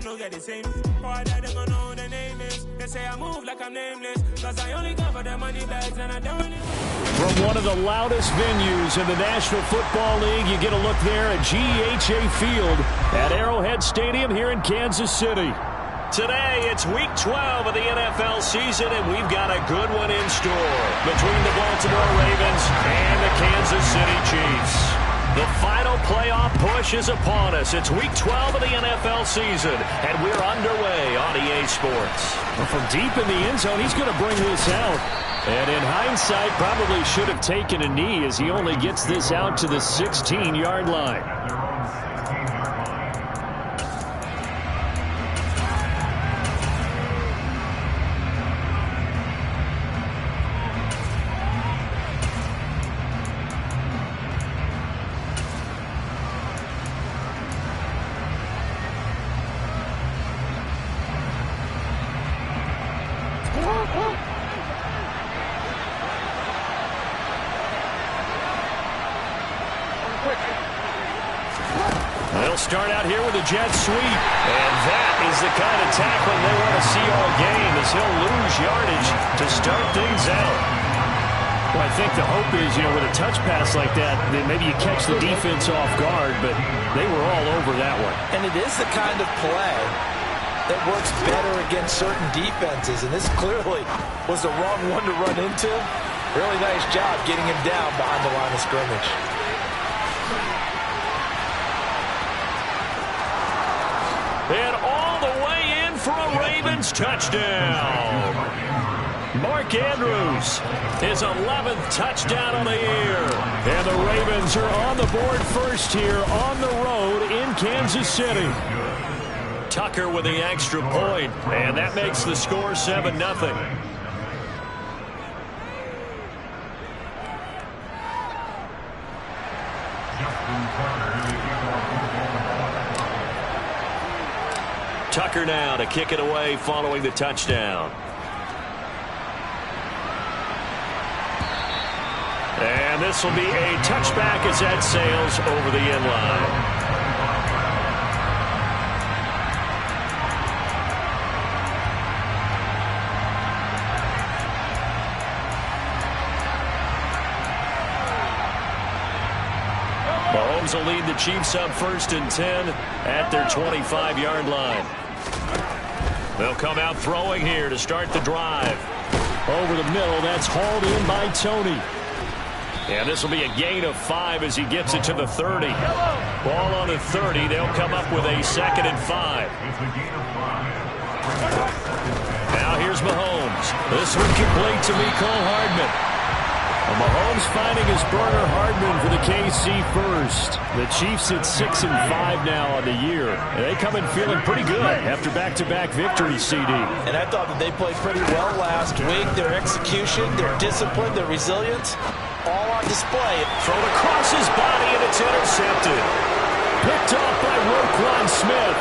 don't get the same. Boy, that they gonna know the name is. They say I move like I'm nameless. Cause I only cover the money bags and I don't really. From one of the loudest venues in the National Football League, you get a look there at GEHA Field at Arrowhead Stadium here in Kansas City. Today, it's Week 12 of the NFL season, and we've got a good one in store between the Baltimore Ravens and the Kansas City Chiefs. The final playoff push is upon us. It's Week 12 of the NFL season, and we're underway on EA Sports. Well, from deep in the end zone, he's going to bring this out. And in hindsight, probably should have taken a knee as he only gets this out to the 16-yard line. They'll start out here with a jet sweep. And that is the kind of tackling they want to see all game, as he'll lose yardage to start things out. Well, I think the hope is, with a touch pass like that maybe you catch the defense off guard, but they were all over that one. And it is the kind of play that works better against certain defenses, and this clearly was the wrong one to run into. Really nice job getting him down behind the line of scrimmage. And all the way in for a Ravens touchdown. Mark Andrews, his 11th touchdown on the year. And the Ravens are on the board first here on the road in Kansas City. Tucker with the extra point, and that makes the score 7-0. Tucker now to kick it away following the touchdown. And this will be a touchback as that sails over the end line. Mahomes will lead the Chiefs up 1st and 10 at their 25-yard line. They'll come out throwing here to start the drive. Over the middle, that's hauled in by Tony. And this will be a gain of 5 as he gets it to the 30. Ball on the 30. They'll come up with a 2nd and 5. Now here's Mahomes. This one complete to Mecole Hardman. Well, Mahomes finding his burner Hardman for the KC first. The Chiefs at 6-5 now on the year. And they come in feeling pretty good after back-to-back victories, CD. And I thought that they played pretty well last week. Their execution, their discipline, their resilience, all on display. Thrown across his body, and it's intercepted. Picked off by Roquan Smith.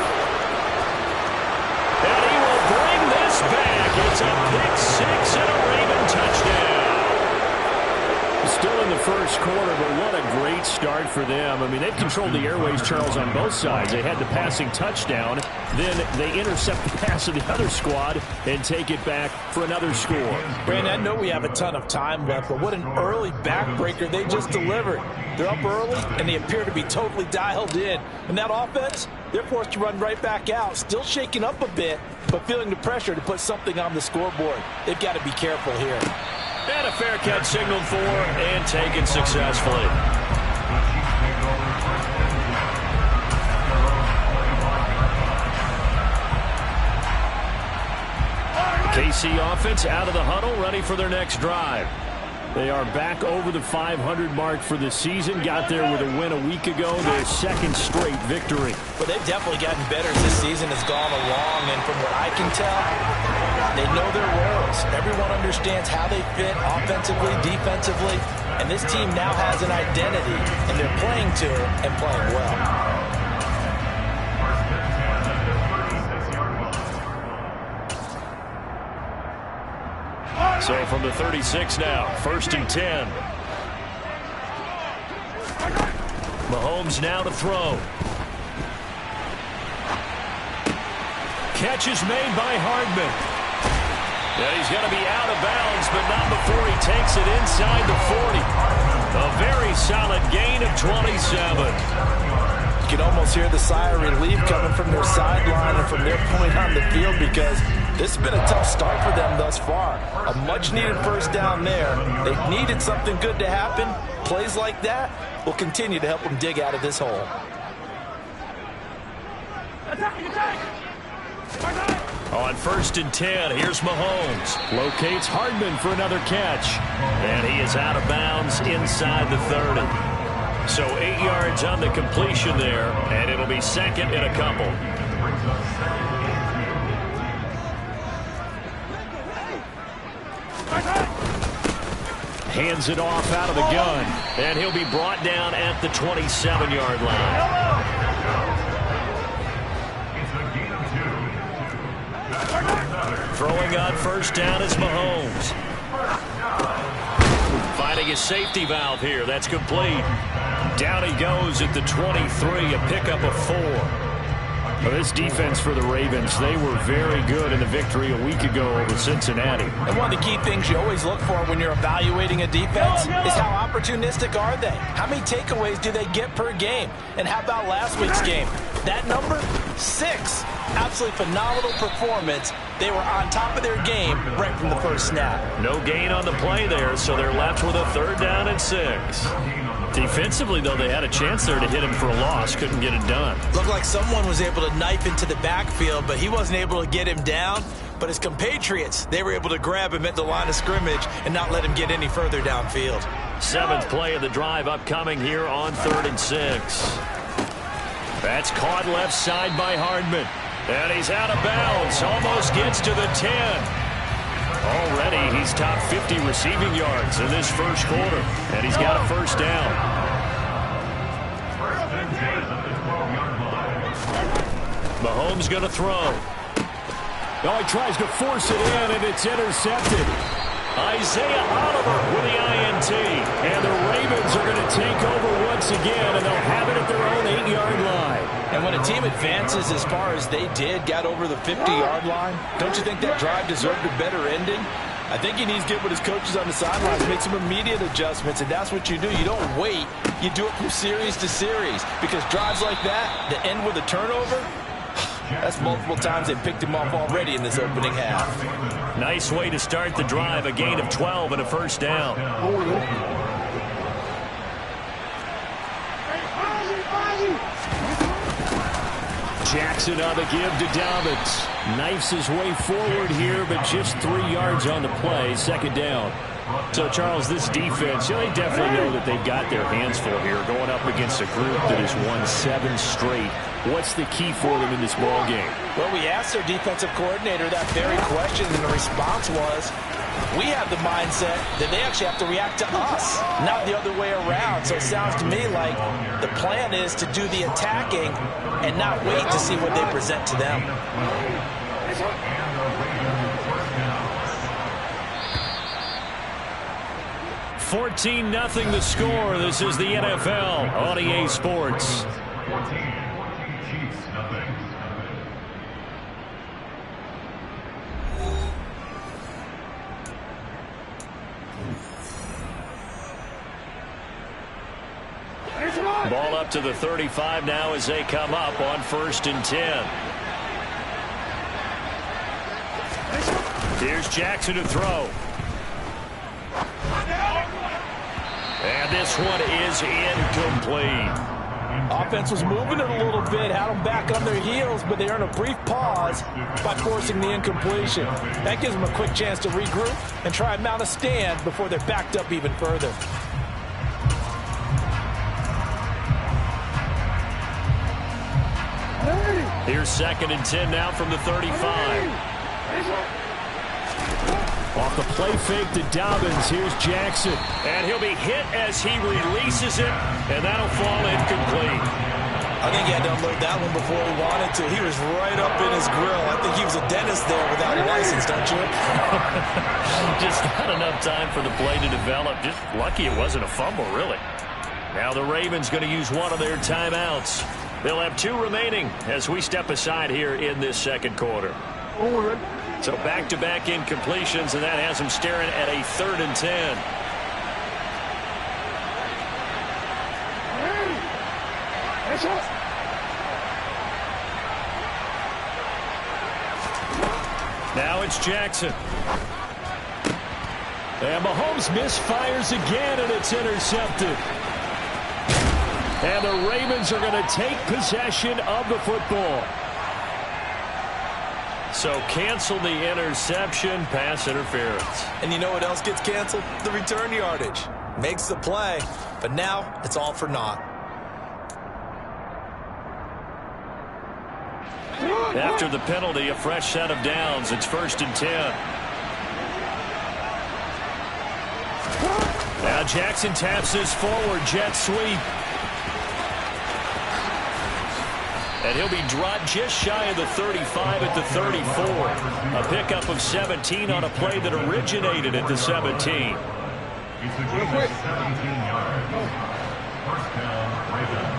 And he will bring this back. It's a pick 6 and a Raven touchdown. Still in the first quarter, but what a great start for them. I mean, they've controlled the airways, Charles, on both sides. They had the passing touchdown. Then they intercept the pass of the other squad and take it back for another score. Brandon, I know we have a ton of time left, but what an early backbreaker they just delivered. They're up early, and they appear to be totally dialed in. And that offense, they're forced to run right back out, still shaking up a bit, but feeling the pressure to put something on the scoreboard. They've got to be careful here. And a fair catch signaled for and taken successfully. KC offense out of the huddle, ready for their next drive. They are back over the 500 mark for the season. Got there with a win a week ago, their 2nd straight victory. But they've definitely gotten better as this season has gone along, and from what I can tell, they know their roles. Everyone understands how they fit offensively, defensively, and this team now has an identity, and they're playing to it and playing well. So from the 36 now, 1st and 10. Mahomes now to throw. catch is made by Hardman. And he's going to be out of bounds, but not before he takes it inside the 40. A very solid gain of 27. You can almost hear the sigh of relief coming from their sideline and from their point on the field, because this has been a tough start for them thus far. A much-needed first down there. They needed something good to happen. Plays like that will continue to help them dig out of this hole. On 1st and 10, here's Mahomes. Locates Hardman for another catch. And he is out of bounds inside the 30. So 8 yards on the completion there, and it'll be second and a couple. Hands it off out of the gun, and he'll be brought down at the 27-yard line. Throwing on first down is Mahomes. Finding a safety valve here. That's complete. Down he goes at the 23, a pickup of 4. Well, this defense for the Ravens, they were very good in the victory a week ago over Cincinnati. And one of the key things you always look for when you're evaluating a defense is how opportunistic are they? How many takeaways do they get per game? And how about last week's game? That number? 6. Absolutely phenomenal performance. They were on top of their game right from the first snap. No gain on the play there, so they're left with a 3rd down and 6. Defensively, though, they had a chance there to hit him for a loss. Couldn't get it done. Looked like someone was able to knife into the backfield, but he wasn't able to get him down. But his compatriots, they were able to grab him at the line of scrimmage and not let him get any further downfield. 7th play of the drive upcoming here on 3rd and 6. That's caught left side by Hardman. And he's out of bounds. Almost gets to the 10. Already, he's top 50 receiving yards in this first quarter. And he's got a first down. Mahomes going to throw. Oh, he tries to force it in, and it's intercepted. Isaiah Oliver with the INT. And the Ravens are going to take over once again, and they'll have it at their own 8-yard line. And when a team advances as far as they did, got over the 50-yard line, don't you think that drive deserved a better ending? I think he needs to get with his coaches on the sidelines, make some immediate adjustments, and that's what you do. You don't wait. You do it from series to series, because drives like that end with a turnover, that's multiple times they've picked him off already in this opening half. Nice way to start the drive, a gain of 12 and a first down. Jackson on the give to Dobbins. Knifes his way forward here, but just 3 yards on the play. 2nd down. So, Charles, this defense, they definitely know that they've got their hands full here, going up against a group that has won 7 straight. What's the key for them in this ball game? Well, we asked their defensive coordinator that very question, and the response was, we have the mindset that they actually have to react to us, not the other way around. So it sounds to me like the plan is to do the attacking and not wait to see what they present to them. 14-0 the score. This is the NFL on EA Sports. Ball up to the 35 now as they come up on 1st and 10. Here's Jackson to throw. And this one is incomplete. Offense was moving it a little bit, had them back on their heels, but they earned a brief pause by forcing the incompletion. That gives them a quick chance to regroup and try and mount a stand before they're backed up even further. Here's 2nd and 10 now from the 35. Off the play fake to Dobbins, here's Jackson. And he'll be hit as he releases it, and that'll fall incomplete. I think he had to unload that one before he wanted to. He was right up in his grill. I think he was a dentist there without a license, don't you? Just not enough time for the play to develop. Just lucky it wasn't a fumble, really. Now the Ravens going to use one of their timeouts. They'll have 2 remaining as we step aside here in this second quarter. So back-to-back incompletions, and that has them staring at a 3rd and 10. Now it's Jackson. And Mahomes misfires again, and it's intercepted. And the Ravens are going to take possession of the football. So cancel the interception, pass interference. And you know what else gets canceled? The return yardage. Makes the play, but now it's all for naught. After the penalty, a fresh set of downs. It's 1st and 10. Now Jackson taps this forward, jet sweep. And he'll be dropped just shy of the 35 at the 34. A pickup of 17 on a play that originated at the 17. Real quick. 17 yards. First down, Ravens.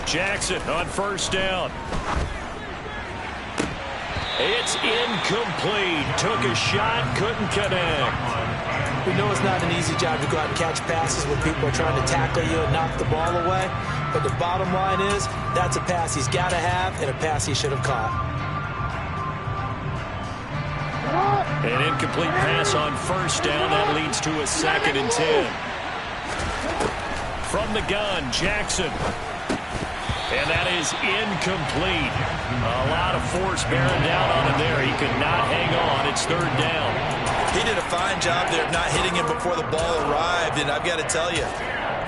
Jackson on 1st down. It's incomplete. Took a shot, couldn't connect. We know it's not an easy job to go out and catch passes when people are trying to tackle you and knock the ball away. But the bottom line is, that's a pass he's got to have and a pass he should have caught. An incomplete pass on 1st down. That leads to a 2nd and 10. From the gun, Jackson. And that is incomplete. A lot of force bearing down on him there. He could not hang on. It's 3rd down. He did a fine job there of not hitting him before the ball arrived. And I've got to tell you,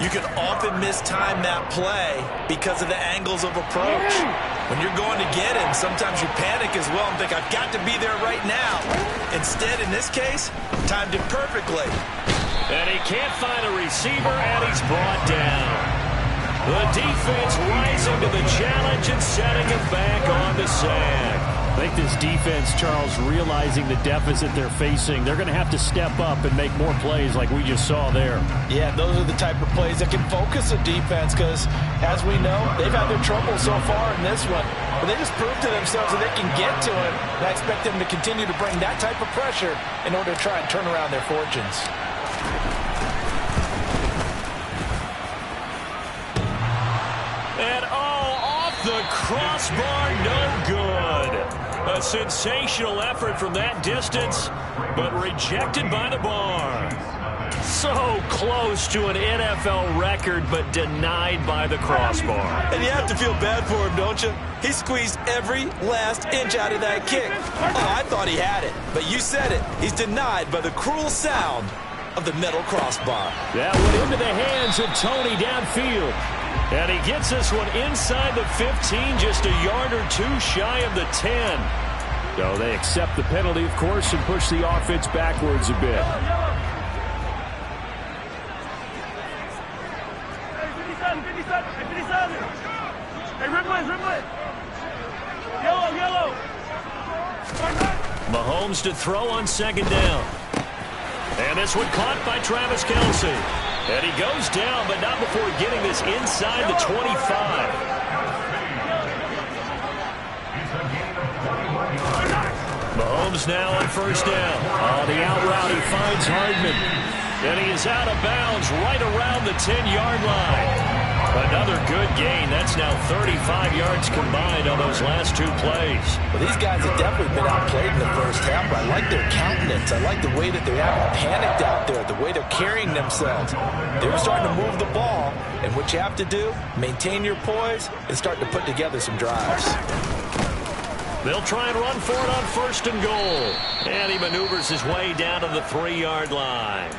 you can often mistime that play because of the angles of approach. When you're going to get him, sometimes you panic as well and think, I've got to be there right now. Instead, in this case, timed it perfectly. And he can't find a receiver, and he's brought down. The defense rising to the challenge and setting him back on the sack. I think this defense, Charles, realizing the deficit they're facing, they're going to have to step up and make more plays like we just saw there. Yeah, those are the type of plays that can focus a defense because, as we know, they've had their trouble so far in this one. But they just proved to themselves that they can get to it. And I expect them to continue to bring that type of pressure in order to try and turn around their fortunes. And off the crossbar, no good. A sensational effort from that distance, but rejected by the bar. So close to an NFL record, but denied by the crossbar. And you have to feel bad for him, don't you? He squeezed every last inch out of that kick. Oh, I thought he had it, but you said it. He's denied by the cruel sound of the metal crossbar. That went into the hands of Tony downfield. And he gets this one inside the 15, just a yard or 2 shy of the 10. So they accept the penalty, of course, and push the offense backwards a bit. Mahomes to throw on 2nd down. And this one caught by Travis Kelce. And he goes down, but not before getting this inside the 25. Mahomes now on 1st down. On the out route, he finds Hardman. And he is out of bounds right around the 10-yard line. Another good gain. That's now 35 yards combined on those last 2 plays. Well, these guys have definitely been outplayed in the first half, but I like their countenance. I like the way that they haven't panicked out there, the way they're carrying themselves. They're starting to move the ball, and what you have to do, maintain your poise and start to put together some drives. They'll try and run for it on 1st and goal. And he maneuvers his way down to the 3-yard line.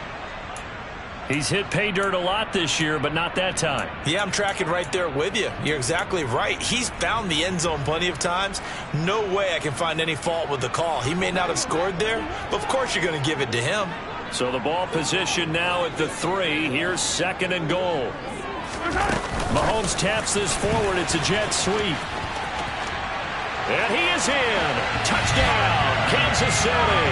He's hit pay dirt a lot this year, but not that time. Yeah, I'm tracking right there with you. You're exactly right. He's found the end zone plenty of times. No way I can find any fault with the call. He may not have scored there, but of course you're going to give it to him. So the ball position now at the 3. Here's 2nd and goal. Mahomes taps this forward. It's a jet sweep. And he is in. Touchdown, Kansas City.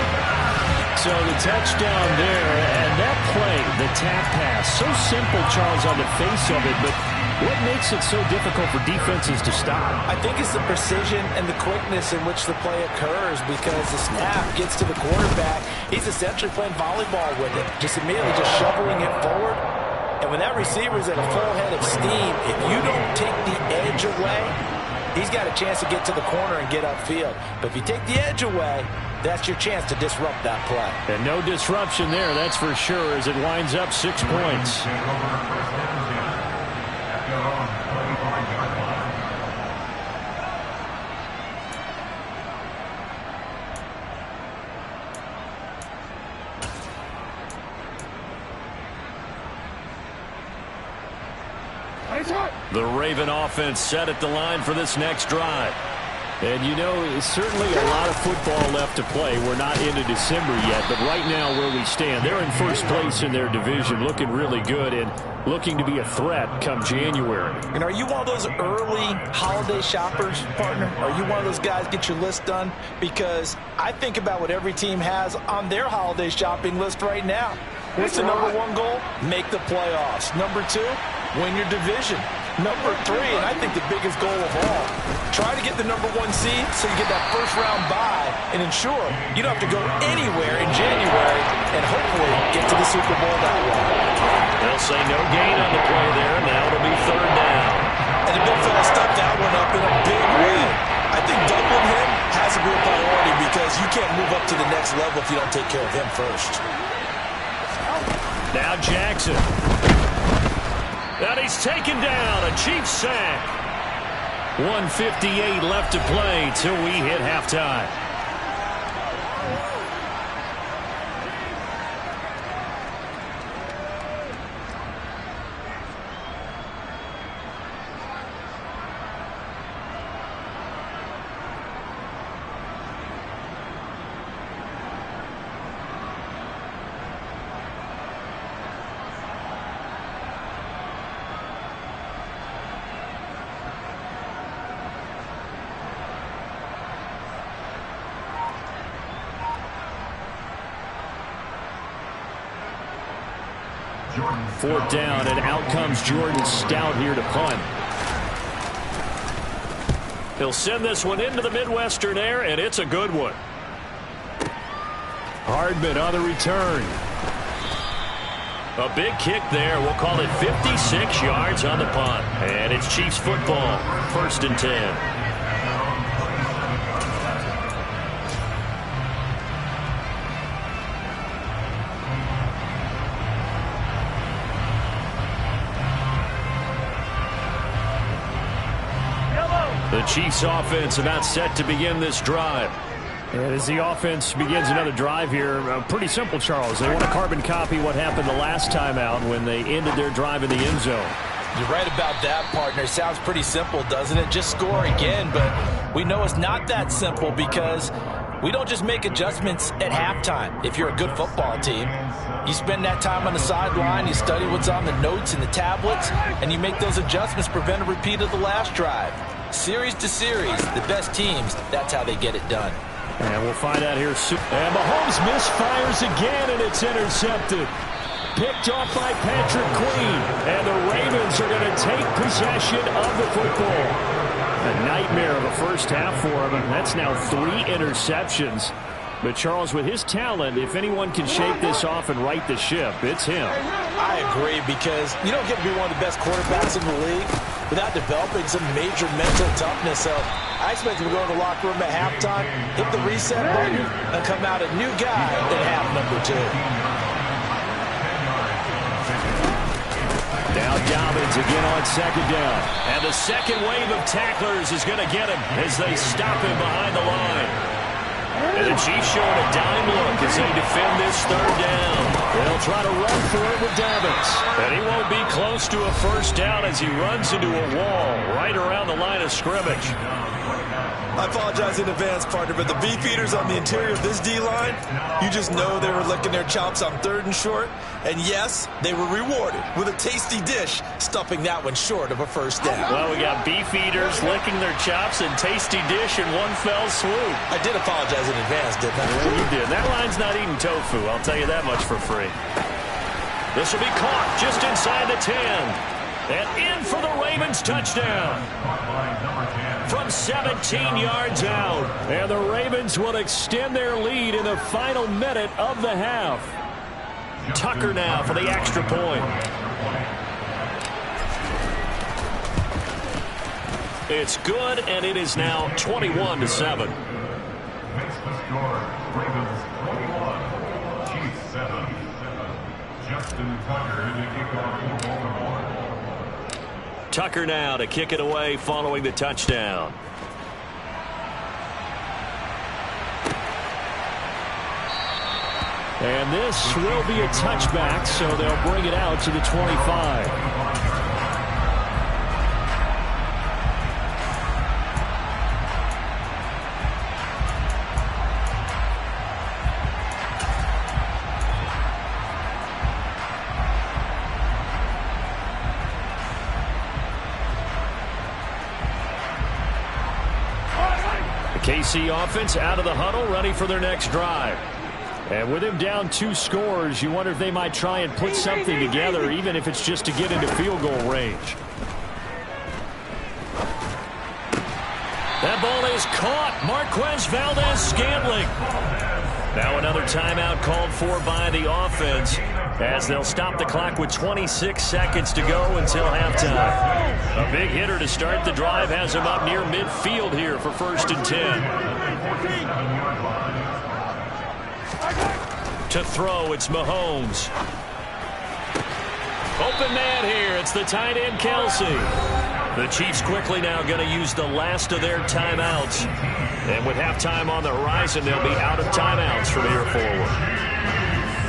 So the touchdown there, and that play, the tap pass, so simple, Charles, on the face of it, but what makes it so difficult for defenses to stop? I think it's the precision and the quickness in which the play occurs, because the snap gets to the quarterback. He's essentially playing volleyball with it, just immediately just shoveling it forward. And when that receiver is at a full head of steam, if you don't take the edge away, he's got a chance to get to the corner and get upfield. But if you take the edge away, that's your chance to disrupt that play. And no disruption there, that's for sure, as it winds up 6 points. The Raven offense set at the line for this next drive. And you know, certainly a lot of football left to play. We're not into December yet, but right now where we stand, they're in first place in their division, looking really good and looking to be a threat come January. And are you one of those early holiday shoppers, partner? Are you one of those guys get your list done? Because I think about what every team has on their holiday shopping list right now. What's the number 1 goal? Make the playoffs. Number 2, win your division. Number 3, and I think the biggest goal of all, try to get the number 1 seed so you get that first round bye and ensure you don't have to go anywhere in January and hopefully get to the Super Bowl that way. They'll say no gain on the play there. Now it'll be 3rd down. And the big fella stepped that one up in a big way. I think doubling him has to be a priority because you can't move up to the next level if you don't take care of him first. Now Jackson. And he's taken down, a Chiefs sack. 1:58 left to play till we hit halftime. Fourth down, and out comes Jordan Stout here to punt. He'll send this one into the Midwestern air, and it's a good one. Hardman on the return. A big kick there. We'll call it 56 yards on the punt. And it's Chiefs football, 1st and 10. The Chiefs offense about set to begin this drive. And as the offense begins another drive here, pretty simple, Charles. They want to carbon copy what happened the last time out when they ended their drive in the end zone. You're right about that, partner. It sounds pretty simple, doesn't it? Just score again, but we know it's not that simple because we don't just make adjustments at halftime. If you're a good football team, you spend that time on the sideline, you study what's on the notes and the tablets, and you make those adjustments to prevent a repeat of the last drive. Series to series, the best teams, that's how they get it done. And we'll find out here soon. And Mahomes misfires again, and it's intercepted. Picked off by Patrick Queen. And the Ravens are going to take possession of the football. A nightmare of a first half for him, and that's now 3 interceptions. But Charles, with his talent, if anyone can shake this off and right the ship, it's him. I agree, because you don't get to be one of the best quarterbacks in the league without developing some major mental toughness. So I expect him to go in the locker room at halftime, hit the reset button, and come out a new guy in half number 2. Now Dobbins again on 2nd down. And the second wave of tacklers is going to get him as they stop him behind the line. And the Chiefs showing a dime look as they defend this 3rd down. Well, will try to run for it with Dobbins. And he won't be close to a first down as he runs into a wall right around the line of scrimmage. I apologize in advance, partner, but the beefeaters on the interior of this D-line, you just know they were licking their chops on 3rd and short. And yes, they were rewarded with a tasty dish, stuffing that one short of a first down. Well, we got beefeaters licking their chops and tasty dish in one fell swoop. I did apologize in advance, didn't I? Yeah, you did. That line's not eating tofu, I'll tell you that much for free. This will be caught just inside the 10. And in for the Ravens touchdown. From 17 yards out. And the Ravens will extend their lead in the final minute of the half. Tucker now for the extra point. It's good, and it is now 21-7. Makes the score Ravens 21, Chiefs 7. Justin Tucker to kick off for Baltimore. Tucker now to kick it away following the touchdown. And this will be a touchback, so they'll bring it out to the 25. KC offense out of the huddle, ready for their next drive. And with him down 2 scores, you wonder if they might try and put something together, even if it's just to get into field goal range. That ball is caught. Marquez Valdez-Scantling. Now another timeout called for by the offense, as they'll stop the clock with 26 seconds to go until halftime. A big hitter to start the drive has him up near midfield here for 1st and 10. To throw, it's Mahomes. Open man here. It's the tight end, Kelsey. The Chiefs quickly now going to use the last of their timeouts. And with halftime on the horizon, they'll be out of timeouts from here forward.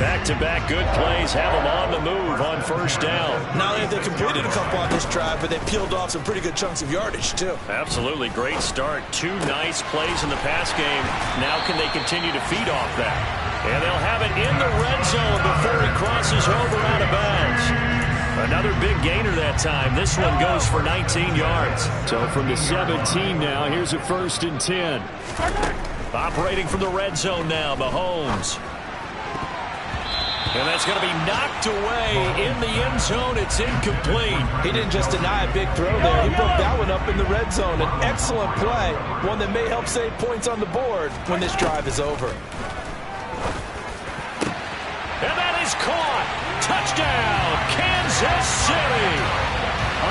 Back-to-back good plays have them on the move on 1st down. Not only have they completed a couple on this drive, but they peeled off some pretty good chunks of yardage, too. Absolutely. Great start. 2 nice plays in the pass game. Now can they continue to feed off that? And they'll have it in the red zone before he crosses over out of bounds. Another big gainer that time. This one goes for 19 yards. So from the 17 now, here's a 1st and 10. Operating from the red zone now, Mahomes. And that's going to be knocked away in the end zone. It's incomplete. He didn't just deny a big throw there. He broke that one up in the red zone. An excellent play, one that may help save points on the board when this drive is over. And that is caught. Touchdown, Kansas City.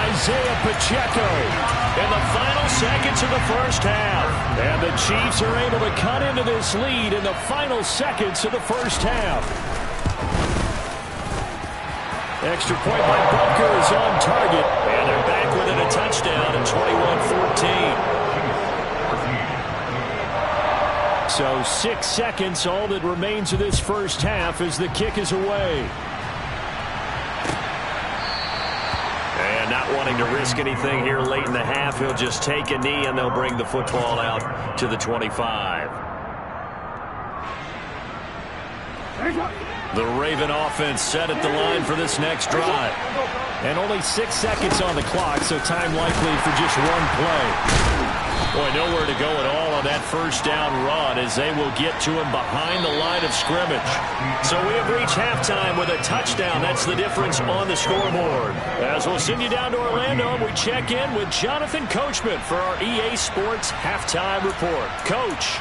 Isaiah Pacheco in the final seconds of the 1st half. And the Chiefs are able to cut into this lead in the final seconds of the 1st half. Extra point by Bunker is on target. And they're back within a touchdown at 21-14. So 6 seconds, all that remains of this 1st half as the kick is away. And not wanting to risk anything here late in the half, he'll just take a knee and they'll bring the football out to the 25. The Raven offense set at the line for this next drive. And only 6 seconds on the clock, so time likely for just one play. Boy, nowhere to go at all on that 1st down run as they will get to him behind the line of scrimmage. So we have reached halftime with a touchdown. That's the difference on the scoreboard. As we'll send you down to Orlando, we check in with Jonathan Coachman for our EA Sports Halftime Report. Coach.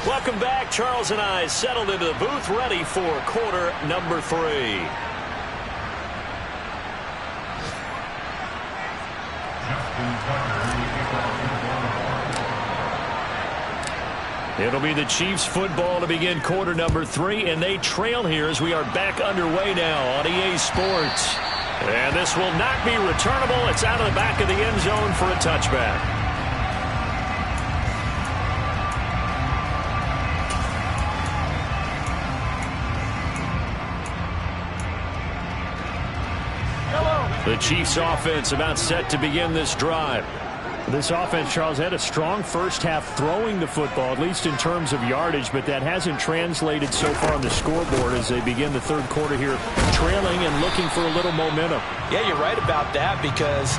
Welcome back. Charles and I settled into the booth, ready for quarter number 3. It'll be the Chiefs football to begin quarter number 3, and they trail here as we are back underway now on EA Sports. And this will not be returnable. It's out of the back of the end zone for a touchback. The Chiefs offense about set to begin this drive. This offense, Charles, had a strong first half throwing the football, at least in terms of yardage, but that hasn't translated so far on the scoreboard as they begin the third quarter here, trailing and looking for a little momentum. Yeah, you're right about that because,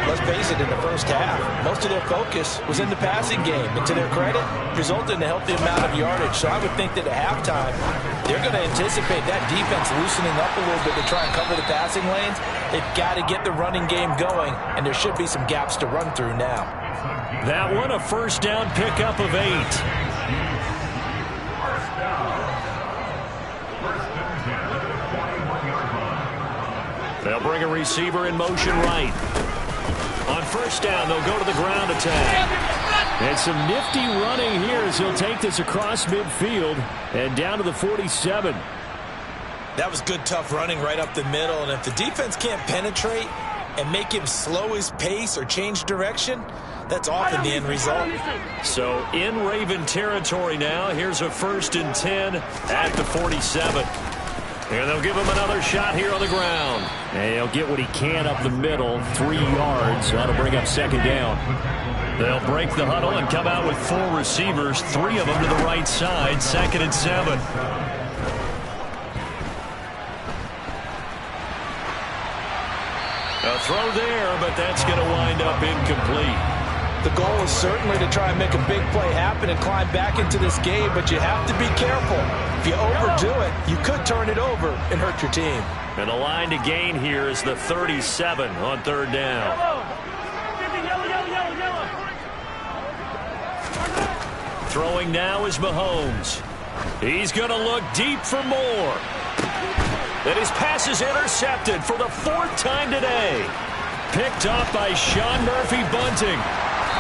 let's face it, in the first half, most of their focus was in the passing game. And to their credit, resulted in a healthy amount of yardage. So I would think that at halftime, they're going to anticipate that defense loosening up a little bit to try and cover the passing lanes. They've got to get the running game going, and there should be some gaps to run through now. That one, a first down pickup of 8. They'll bring a receiver in motion right. On first down, they'll go to the ground attack. And some nifty running here as he'll take this across midfield and down to the 47. That was good, tough running right up the middle. And if the defense can't penetrate and make him slow his pace or change direction, that's often the end result. So in Raven territory now, here's a 1st and 10 at the 47. And they'll give him another shot here on the ground. And he'll get what he can up the middle, 3 yards. That'll bring up 2nd down. They'll break the huddle and come out with 4 receivers, 3 of them to the right side, 2nd and 7. A throw there, but that's going to wind up incomplete. The goal is certainly to try and make a big play happen and climb back into this game, but you have to be careful. If you overdo it, you could turn it over and hurt your team. And the line to gain here is the 37 on 3rd down. Throwing now is Mahomes. He's going to look deep for more. And his pass is intercepted for the 4th time today. Picked off by Sean Murphy-Bunting.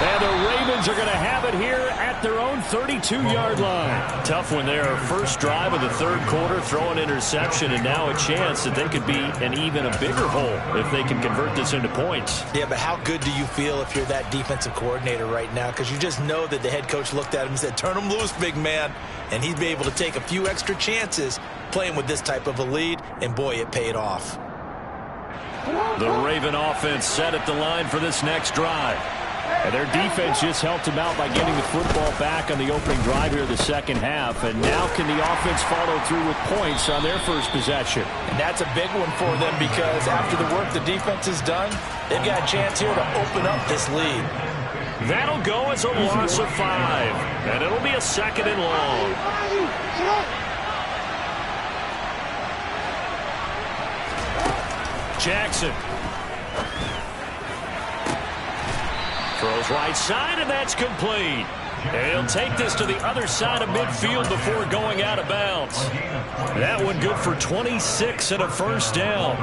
And the Ravens are going to have it here at their own 32-yard line. Tough one there. First drive of the 3rd quarter, throw an interception, and now a chance that they could be in even a bigger hole if they can convert this into points. Yeah, but how good do you feel if you're that defensive coordinator right now? Because you just know that the head coach looked at him and said, turn him loose, big man. And he'd be able to take a few extra chances playing with this type of a lead, and boy, it paid off. The Raven offense set at the line for this next drive. And their defense just helped them out by getting the football back on the opening drive here of the 2nd half. And now can the offense follow through with points on their first possession? And that's a big one for them because after the work the defense has done, they've got a chance here to open up this lead. That'll go as a loss of 5. And it'll be a 2nd and long. Jackson. Throws right side, and that's complete. And he'll take this to the other side of midfield before going out of bounds. That one good for 26 and a first down.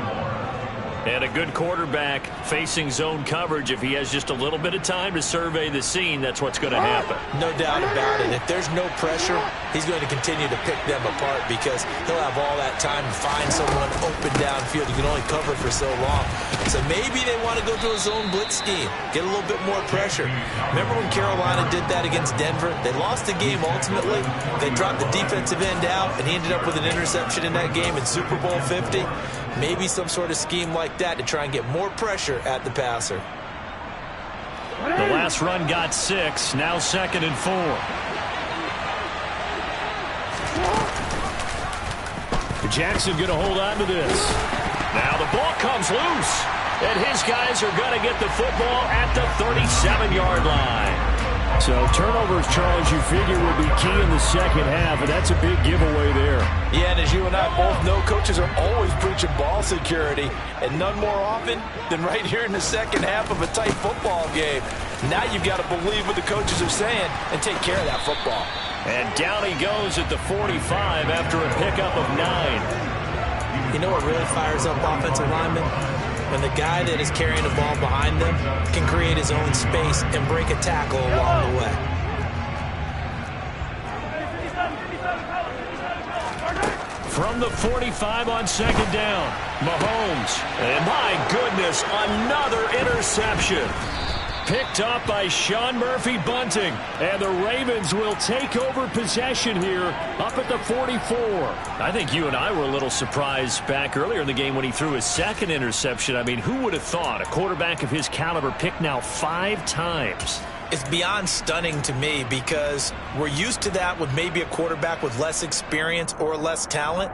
And a good quarterback facing zone coverage. If he has just a little bit of time to survey the scene, that's what's going to happen. No doubt about it. If there's no pressure, he's going to continue to pick them apart because he'll have all that time to find someone open downfield. You can only cover for so long. So maybe they want to go to a zone blitz scheme, get a little bit more pressure. Remember when Carolina did that against Denver? They lost the game ultimately. They dropped the defensive end out, and he ended up with an interception in that game in Super Bowl 50. Maybe some sort of scheme like that to try and get more pressure at the passer. The last run got 6, now 2nd and 4. Jackson going to hold on to this. Now the ball comes loose, and his guys are going to get the football at the 37-yard line. So turnovers, Charles, you figure will be key in the 2nd half, and that's a big giveaway there. Yeah, and as you and I both know, coaches are always preaching ball security, and none more often than right here in the 2nd half of a tight football game. Now you've got to believe what the coaches are saying and take care of that football. And down he goes at the 45 after a pickup of 9. You know what really fires up offensive linemen? When the guy that is carrying the ball behind them can create his own space and break a tackle along the way. From the 45 on second down, Mahomes. And my goodness, another interception. Picked up by Sean Murphy-Bunting. And the Ravens will take over possession here up at the 44. I think you and I were a little surprised back earlier in the game when he threw his second interception. I mean, who would have thought a quarterback of his caliber picked now 5 times? It's beyond stunning to me because we're used to that with maybe a quarterback with less experience or less talent.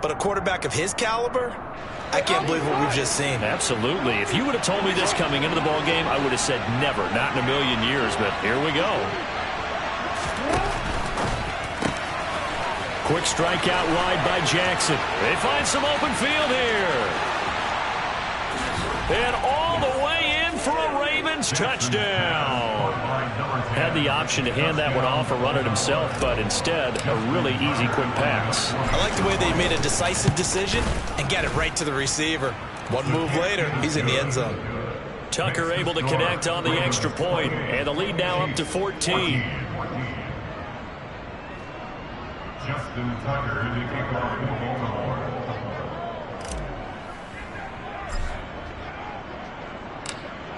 But a quarterback of his caliber, I can't believe what we've just seen. Absolutely. If you would have told me this coming into the ball game, I would have said never, not in a million years. But here we go. Quick strike out wide by Jackson. They find some open field here. And all the way in for a Ravens touchdown. Had the option to hand that one off or run it himself, but instead, a really easy, quick pass. I like the way they made a decisive decision and get it right to the receiver. One move later, he's in the end zone. Tucker able to connect on the extra point, and the lead now up to 14. Justin Tucker in the kickoff for Baltimore.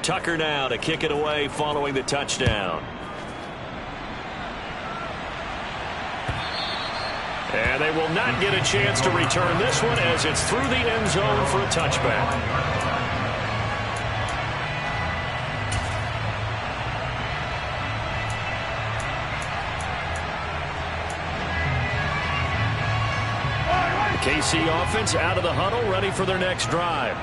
Tucker now to kick it away following the touchdown. And they will not get a chance to return this one as it's through the end zone for a touchback. The KC offense out of the huddle, ready for their next drive.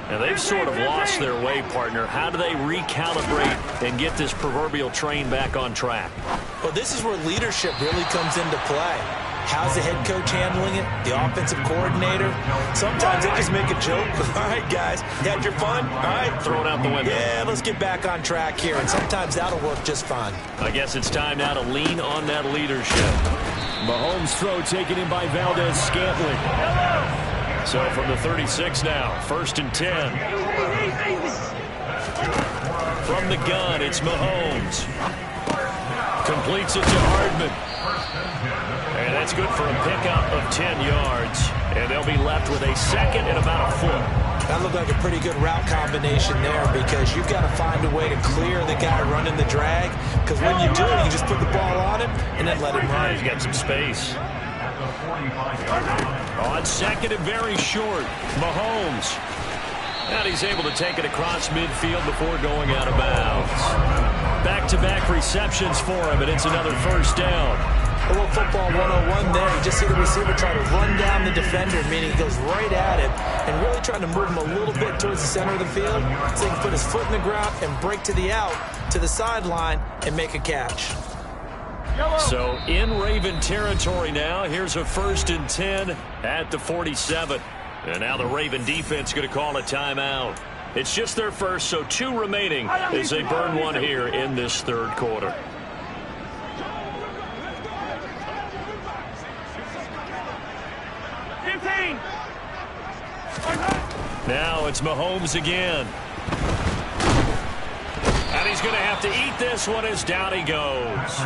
And they've sort of lost their way, partner. How do they recalibrate and get this proverbial train back on track? Well, this is where leadership really comes into play. How's the head coach handling it? The offensive coordinator? Sometimes they just make a joke. All right, guys, you had your fun? All right. Throw it out the window. Yeah, let's get back on track here. And sometimes that'll work just fine. I guess it's time now to lean on that leadership. Mahomes' throw taken in by Valdez-Scantling. So from the 36 now, 1st and 10. From the gun, it's Mahomes. Completes it to Hardman. And that's good for a pickup of 10 yards. And they'll be left with a second and about a foot. That looked like a pretty good route combination there because you've got to find a way to clear the guy running the drag. Because when you do, you just put the ball on him and then let him run. He's got some space. On second and very short, Mahomes. And he's able to take it across midfield before going out of bounds. Back-to-back receptions for him, and it's another first down. A little football 101 there. You just see the receiver try to run down the defender, meaning he goes right at him and really trying to move him a little bit towards the center of the field so he can put his foot in the ground and break to the out, to the sideline, and make a catch. So in Raven territory now, here's a 1st and 10 at the 47. And now the Raven defense going to call a timeout. It's just their first, so 2 remaining as they burn one here in this third quarter. Now it's Mahomes again. And he's going to have to eat this one as down he goes.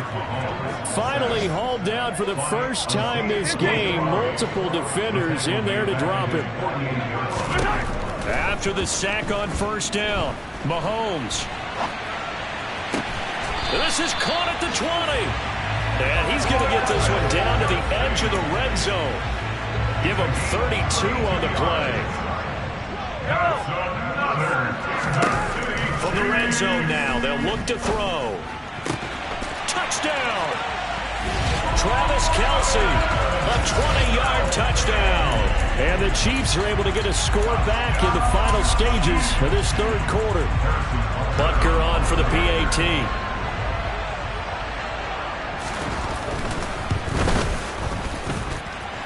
Finally hauled down for the first time this game. Multiple defenders in there to drop him. After the sack on 1st down, Mahomes. This is caught at the 20. And he's going to get this one down to the edge of the red zone. Give him 32 on the play. From the red zone now, they'll look to throw. Touchdown! Travis Kelce, a 20-yard touchdown. And the Chiefs are able to get a score back in the final stages of this third quarter. Butker on for the PAT.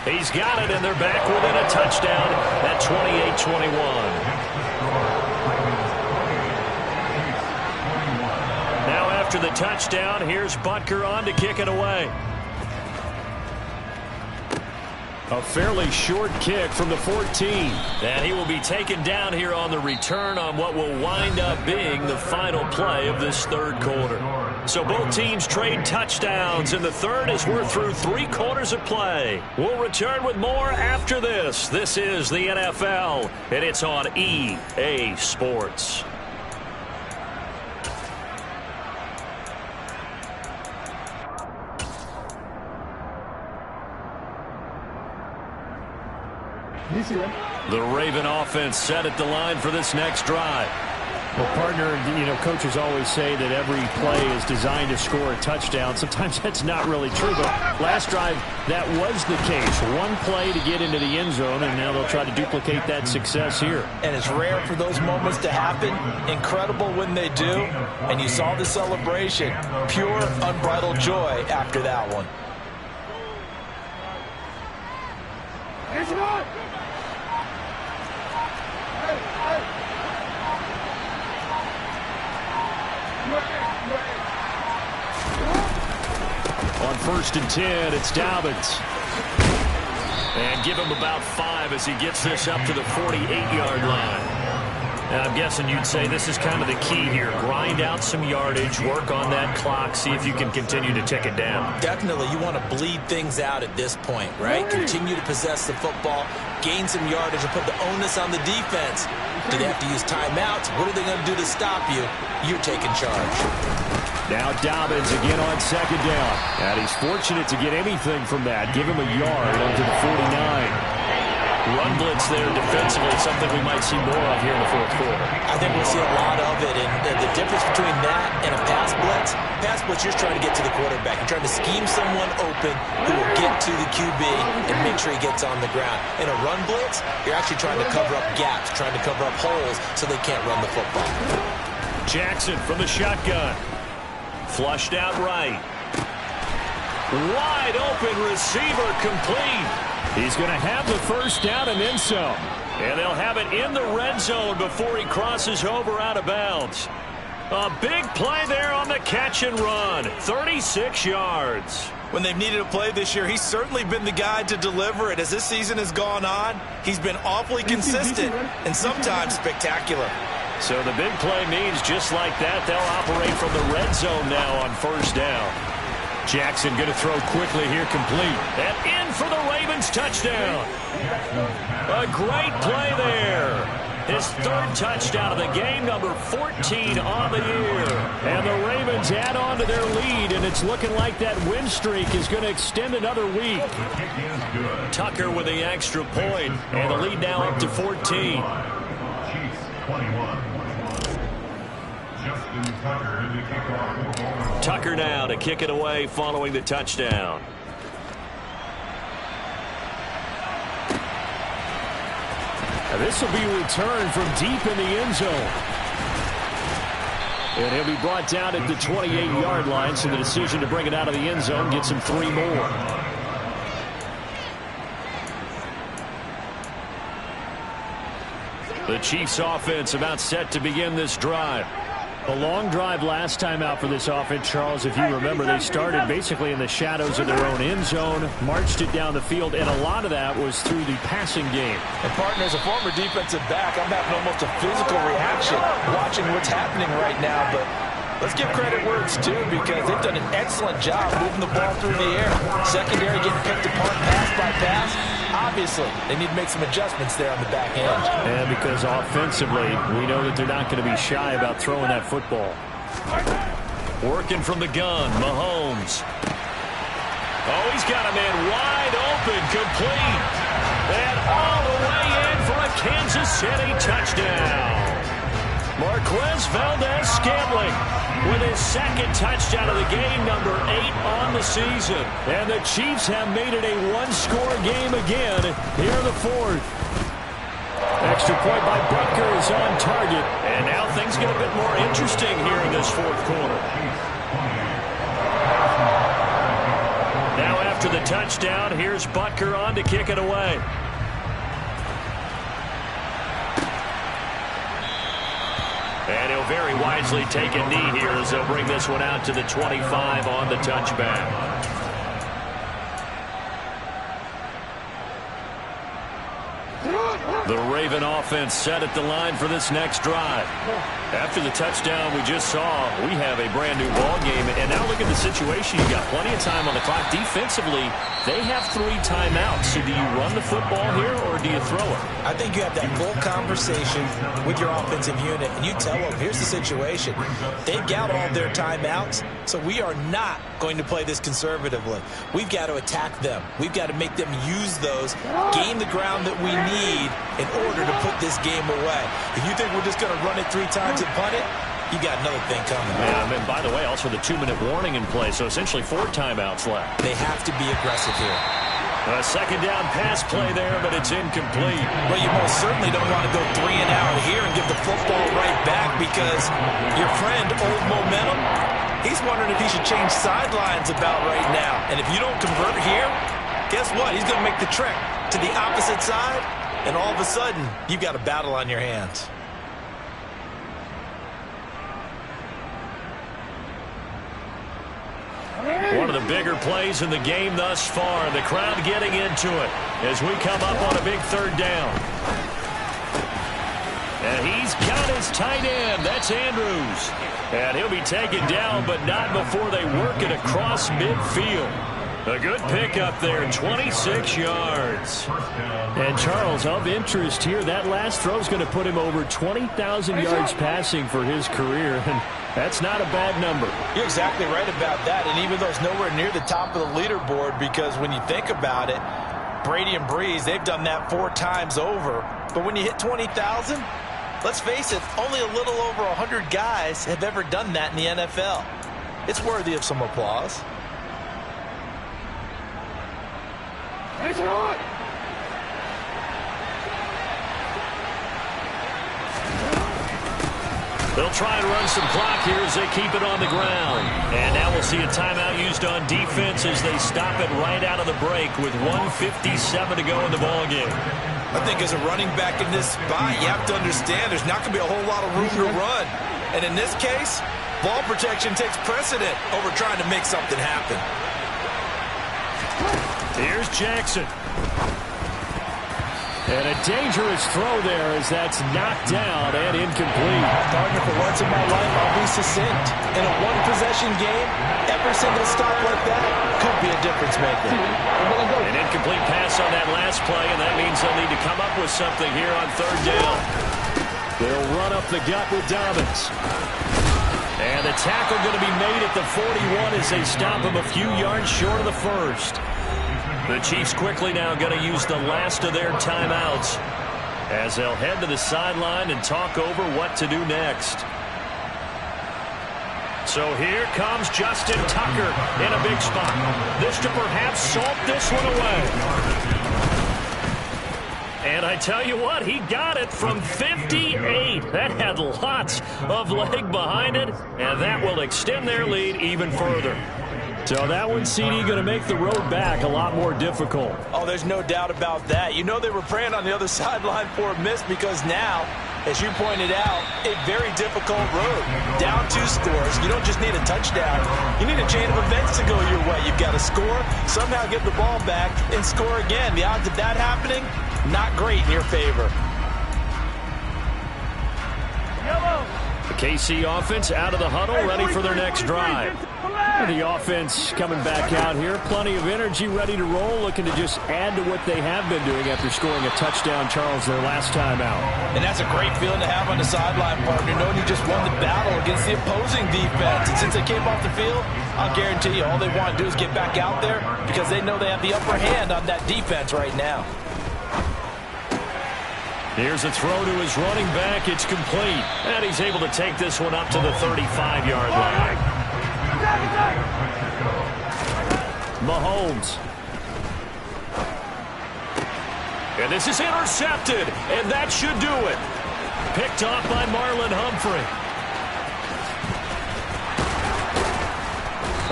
He's got it, and they're back within a touchdown at 28-21. Now after the touchdown, here's Butker on to kick it away. A fairly short kick from the 14. And he will be taken down here on the return on what will wind up being the final play of this third quarter. So both teams trade touchdowns in the third as we're through 3 quarters of play. We'll return with more after this. This is the NFL, and it's on EA Sports. The Raven offense set at the line for this next drive. Well, partner, coaches always say that every play is designed to score a touchdown. Sometimes that's not really true, but last drive, that was the case. One play to get into the end zone, and now they'll try to duplicate that success here. And it's rare for those moments to happen. Incredible when they do. And you saw the celebration. Pure, unbridled joy after that one. On 1st and 10, it's Dobbins. And give him about 5 as he gets this up to the 48-yard line. And I'm guessing you'd say this is kind of the key here. Grind out some yardage, work on that clock, see if you can continue to tick it down. Definitely, you want to bleed things out at this point, right? Continue to possess the football, gain some yardage, and put the onus on the defense. Do they have to use timeouts? What are they going to do to stop you? You're taking charge. Now Dobbins again on 2nd down. And he's fortunate to get anything from that. Give him a yard onto the 49. Run blitz there defensively, something we might see more of here in the 4th quarter. I think we'll see a lot of it, and the difference between that and a pass blitz, you're trying to get to the quarterback. You're trying to scheme someone open who will get to the QB and make sure he gets on the ground. In a run blitz, you're actually trying to cover up gaps, trying to cover up holes so they can't run the football. Jackson from the shotgun. Flushed out right. Wide open receiver complete. He's going to have the 1st down and then some. And they'll have it in the red zone before he crosses over out of bounds. A big play there on the catch and run. 36 yards. When they've needed a play this year, he's certainly been the guy to deliver it. As this season has gone on, he's been awfully consistent and sometimes spectacular. So the big play means just like that, they'll operate from the red zone now on 1st down. Jackson going to throw quickly here, complete. And in for the Ravens touchdown. A great play there. His 3rd touchdown of the game, number 14 on the year. And the Ravens add on to their lead, and it's looking like that win streak is going to extend another week. Tucker with the extra point, and the lead now up to 14. Chiefs 21. Justin Tucker in the kickoff. Tucker now to kick it away following the touchdown. Now this will be returned from deep in the end zone. And he'll be brought down at the 28-yard line, so the decision to bring it out of the end zone gets him 3 more. The Chiefs offense about set to begin this drive. A long drive last time out for this offense, Charles. If you remember, they started basically in the shadows of their own end zone, marched it down the field, and a lot of that was through the passing game. And, partner, as a former defensive back, I'm having almost a physical reaction watching what's happening right now. But let's give credit where it's due, because they've done an excellent job moving the ball through the air. Secondary getting picked apart pass by pass. Obviously, they need to make some adjustments there on the back end. And because offensively, we know that they're not going to be shy about throwing that football. Working from the gun, Mahomes. Oh, he's got a man wide open, complete. And all the way in for a Kansas City touchdown. Marquez Valdez-Scantling with his 2nd touchdown of the game, number 8 on the season. And the Chiefs have made it a one-score game again here in the 4th. Extra point by Butker is on target. And now things get a bit more interesting here in this 4th quarter. Now after the touchdown, here's Butker on to kick it away. And he'll very wisely take a knee here as they'll bring this one out to the 25 on the touchback. The Raven offense set at the line for this next drive. After the touchdown we just saw, we have a brand new ball game. And now look at the situation. You've got plenty of time on the clock. Defensively, they have 3 timeouts. So do you run the football here or do you throw it? I think you have that full conversation with your offensive unit, and you tell them, here's the situation. They've got all their timeouts, so we are not going to play this conservatively. We've got to attack them. We've got to make them use those, gain the ground that we need in order to put this game away. If you think we're just going to run it 3 times and punt it, you got another thing coming. Yeah, and by the way, also the 2-minute warning in play, so essentially 4 timeouts left. They have to be aggressive here. A second down pass play there, but it's incomplete. Well, you most certainly don't want to go 3 and out here and give the football right back, because your friend, Old Momentum, he's wondering if he should change sidelines about right now. And if you don't convert here, guess what? He's going to make the trek to the opposite side, and all of a sudden, you've got a battle on your hands. One of the bigger plays in the game thus far. The crowd getting into it as we come up on a big 3rd down. And he's got his tight end. That's Andrews. And he'll be taken down, but not before they work it across midfield. A good pickup there, 26 yards. And Charles, of interest here, that last throw is going to put him over 20,000 yards passing for his career, and that's not a bad number. You're exactly right about that, and even though it's nowhere near the top of the leaderboard, because when you think about it, Brady and Breeze, they've done that 4 times over. But when you hit 20,000, let's face it, only a little over 100 guys have ever done that in the NFL. It's worthy of some applause. They'll try and run some clock here as they keep it on the ground. And now we'll see a timeout used on defense as they stop it right out of the break with 1:57 to go in the ballgame. I think as a running back in this spot, you have to understand there's not going to be a whole lot of room to run. And in this case, ball protection takes precedent over trying to make something happen. Here's Jackson. And a dangerous throw there as that's knocked down and incomplete. Partner, for once in my life, I'll be succinct. In a one-possession game, every single stop like that could be a difference maker. An incomplete pass on that last play, and that means they'll need to come up with something here on 3rd down. They'll run up the gut with Dobbins. And the tackle going to be made at the 41 as they stop him a few yards short of the first. The Chiefs quickly now going to use the last of their timeouts as they'll head to the sideline and talk over what to do next. So here comes Justin Tucker in a big spot. This to perhaps salt this one away. And I tell you what, he got it from 58. That had lots of leg behind it, and that will extend their lead even further. So that one, CD, going to make the road back a lot more difficult. Oh, there's no doubt about that. You know they were praying on the other sideline for a miss, because now, as you pointed out, a very difficult road. Down 2 scores. You don't just need a touchdown. You need a chain of events to go your way. You've got to score, somehow get the ball back, and score again. The odds of that happening, not great in your favor. The KC offense out of the huddle, ready for their next drive. The offense coming back out here. Plenty of energy, ready to roll, looking to just add to what they have been doing after scoring a touchdown, Charles, their last time out. And that's a great feeling to have on the sideline, partner, knowing you just won the battle against the opposing defense. And since they came off the field, I'll guarantee you all they want to do is get back out there, because they know they have the upper hand on that defense right now. Here's a throw to his running back. It's complete. And he's able to take this one up to the 35-yard line. Mahomes. And this is intercepted. And that should do it. Picked off by Marlon Humphrey.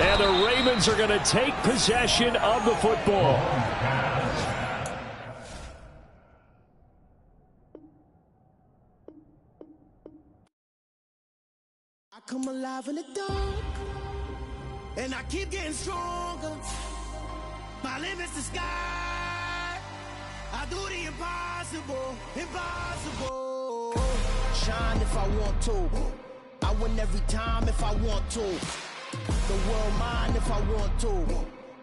And the Ravens are going to take possession of the football. I come alive in the dark, and I keep getting stronger. My limit's the sky. I do the impossible, impossible. Shine if I want to. I win every time if I want to. The world mine if I want to.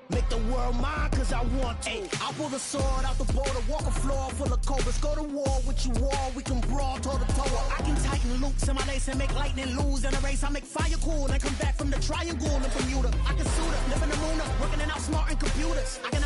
Make the world mine cause I want to. Ay, I'll pull the sword out the border, walk a floor full of cobras. Go to war with you all, we can brawl toe to toe. I can tighten loops in my lace and make lightning lose in a race. I make fire cool and come back from the triangle in Bermuda. I can suit her, live in the moon, working and outsmarting computers. I can